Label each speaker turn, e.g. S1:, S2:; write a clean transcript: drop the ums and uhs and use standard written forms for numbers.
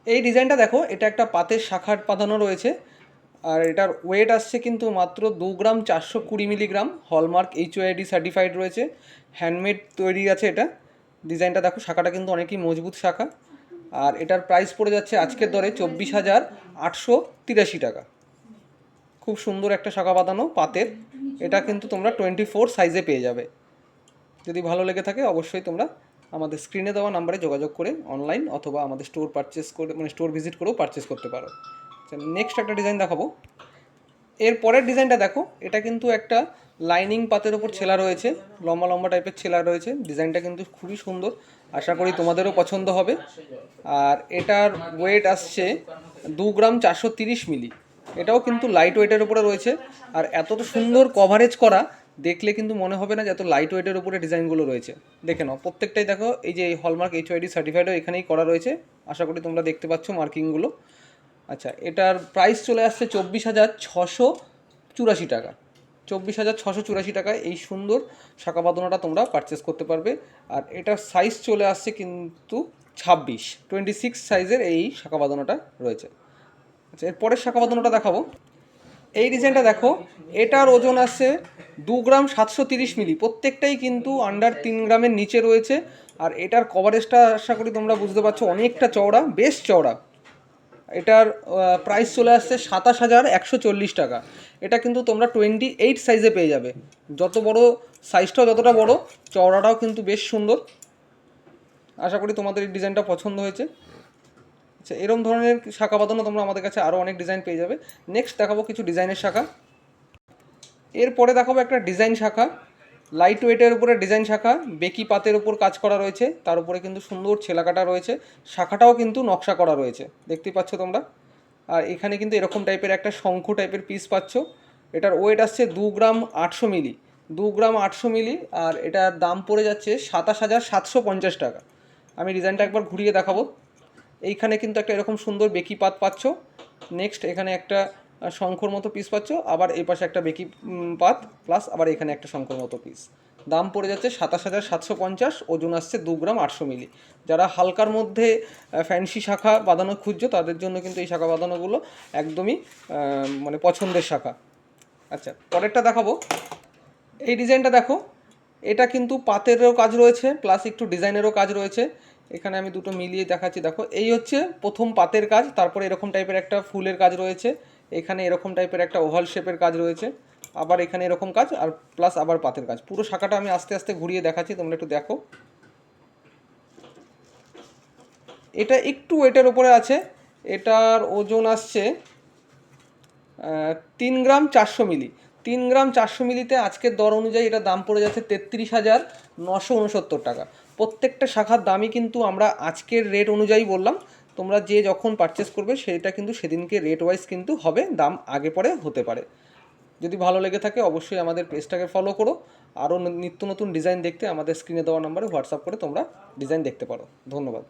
S1: এই ডিজাইনটা দেখো, এটা একটা পাতের শাখার বাঁধানো রয়েছে, আর এটার ওয়েট আসছে কিন্তু মাত্র 2 গ্রাম 420 মিলিগ্রাম, হলমার্ক HOID সার্টিফাইড রয়েছে, হ্যান্ডমেড তৈরি আছে এটা। ডিজাইনটা দেখো, শাখাটা কিন্তু অনেকই মজবুত শাখা। আর এটার প্রাইস পড়ে যাচ্ছে আজকের দরে 24,883 টাকা। খুব সুন্দর একটা শাখা বাঁধানো পাতের। এটা কিন্তু তোমরা 24 সাইজে পেয়ে যাবে। যদি ভালো লেগে থাকে অবশ্যই তোমরা আমাদের স্ক্রিনে দেওয়া নাম্বারে যোগাযোগ করে অনলাইন অথবা আমাদের স্টোর পারচেস করে, মানে স্টোর ভিজিট করেও পারচেস করতে পারো। নেক্সট একটা ডিজাইন দেখাবো। এর পরের ডিজাইনটা দেখো, এটা কিন্তু একটা লাইনিং পাতের ওপর ছেলা রয়েছে, লম্বা লম্বা টাইপের ছেলা রয়েছে। ডিজাইনটা কিন্তু খুবই সুন্দর, আশা করি তোমাদেরও পছন্দ হবে। আর এটার ওয়েট আসছে 2 গ্রাম 430 মিলি। এটাও কিন্তু লাইট ওয়েটের উপরে রয়েছে। আর এতটা সুন্দর কভারেজ করা, দেখলে কিন্তু মনে হবে না যে এত লাইট ওয়েটের উপরে ডিজাইনগুলো রয়েছে। দেখে নাও, প্রত্যেকটাই দেখো, এই যে হলমার্ক HOID সার্টিফাইডও এখানেই করা রয়েছে। আশা করি তোমরা দেখতে পাচ্ছ মার্কিংগুলো। আচ্ছা, এটার প্রাইস চলে আসছে 24,684 টাকা। 24,684 টাকায় এই সুন্দর শাঁখা বাঁধানোটা তোমরা পারচেস করতে পারবে। আর এটার সাইজ চলে আসছে কিন্তু 26 সাইজের এই শাঁখা বাঁধানোটা রয়েছে। আচ্ছা, এরপরের শাঁখা বাঁধানোটা দেখাবো। এই ডিজাইনটা দেখো, এটার ওজন আছে 2 গ্রাম 730 মিলি। প্রত্যেকটাই কিন্তু আন্ডার 3 গ্রামের নিচে রয়েছে। আর এটার কভারেজটা আশা করি তোমরা বুঝতে পারছো, অনেকটা চওড়া, বেশ চওড়া। এটার প্রাইস চলে আসছে 27,140 টাকা। এটা কিন্তু তোমরা 28 সাইজে পেয়ে যাবে। যত বড় সাইজটাও যতটা বড়, চওড়াটাও কিন্তু বেশ সুন্দর। আশা করি তোমাদের এই ডিজাইনটা পছন্দ হয়েছে। আচ্ছা, এরকম ধরনের শাখা বাঁধানো তোমরা আমাদের কাছে আরও অনেক ডিজাইন পেয়ে যাবে। নেক্সট দেখাবো কিছু ডিজাইনের শাখা। এরপরে দেখাবো একটা ডিজাইন শাখা, লাইট ওয়েটের উপরে ডিজাইন শাখা, বেকি পাতের উপর কাজ করা রয়েছে, তার উপরে কিন্তু সুন্দর ছেলাকাটা রয়েছে, শাখাটাও কিন্তু নকশা করা রয়েছে, দেখতেই পাচ্ছ তোমরা। আর এখানে কিন্তু এরকম টাইপের একটা শঙ্খ টাইপের পিস পাচ্ছ। এটার ওয়েট আসছে 2 গ্রাম 800 মিলি। 2 গ্রাম 800 মিলি। আর এটার দাম পড়ে যাচ্ছে 27,750 টাকা। আমি ডিজাইনটা একবার ঘুরিয়ে দেখাবো। এইখানে কিন্তু একটা এরকম সুন্দর বেকি পাত পাচ্ছ। নেক্সট এখানে একটা শঙ্খর মতো পিস পাচ্ছ, আবার এই পাশে একটা বেকি পাত, প্লাস আবার এখানে একটা শঙ্খর মতো পিস। দাম পড়ে যাচ্ছে 27,750। ওজন আসছে 2 গ্রাম 800 মিলি। যারা হালকার মধ্যে ফ্যান্সি শাখা বাঁধানো খুঁজছো, তাদের জন্য কিন্তু এই শাখা বাঁধানোগুলো একদমই মানে পছন্দের শাখা। আচ্ছা, পরেরটা দেখাবো। এই ডিজাইনটা দেখো, এটা কিন্তু পাতেরও কাজ রয়েছে, প্লাস একটু ডিজাইনেরও কাজ রয়েছে। এখানে আমি দুটো মিলিয়ে দেখাচ্ছি। দেখো, এই হচ্ছে প্রথম পাতের কাজ, তারপরে এরকম টাইপের একটা ফুলের কাজ রয়েছে, এখানে এরকম টাইপের একটা ওভাল শেপের কাজ রয়েছে, আবার এখানে এরকম কাজ, আর প্লাস আবার পাতের কাজ। পুরো শাখাটা আমি আস্তে আস্তে ঘুরিয়ে দেখাচ্ছি, তোমরা একটু দেখো। এটা একটু ওয়েটের ওপরে আছে। এটার ওজন আসছে 3 গ্রাম 400 মিলি। 3 গ্রাম 400 মিলিতে আজকের দর অনুযায়ী এটা দাম পড়ে যাচ্ছে 33,969 টাকা। প্রত্যেকটা শাখার দামই কিন্তু আমরা আজকের রেট অনুযায়ী বললাম। তোমরা যে যখন পারচেস করবে সেটা কিন্তু সেদিনকে রেট ওয়াইজ কিন্তু হবে, দাম আগে পরে হতে পারে। যদি ভালো লেগে থাকে অবশ্যই আমাদের পেজটাকে ফলো করো। আরও নিত্য নতুন ডিজাইন দেখতে আমাদের স্ক্রিনে দেওয়া নাম্বারে হোয়াটসঅ্যাপ করে তোমরা ডিজাইন দেখতে পারো। ধন্যবাদ।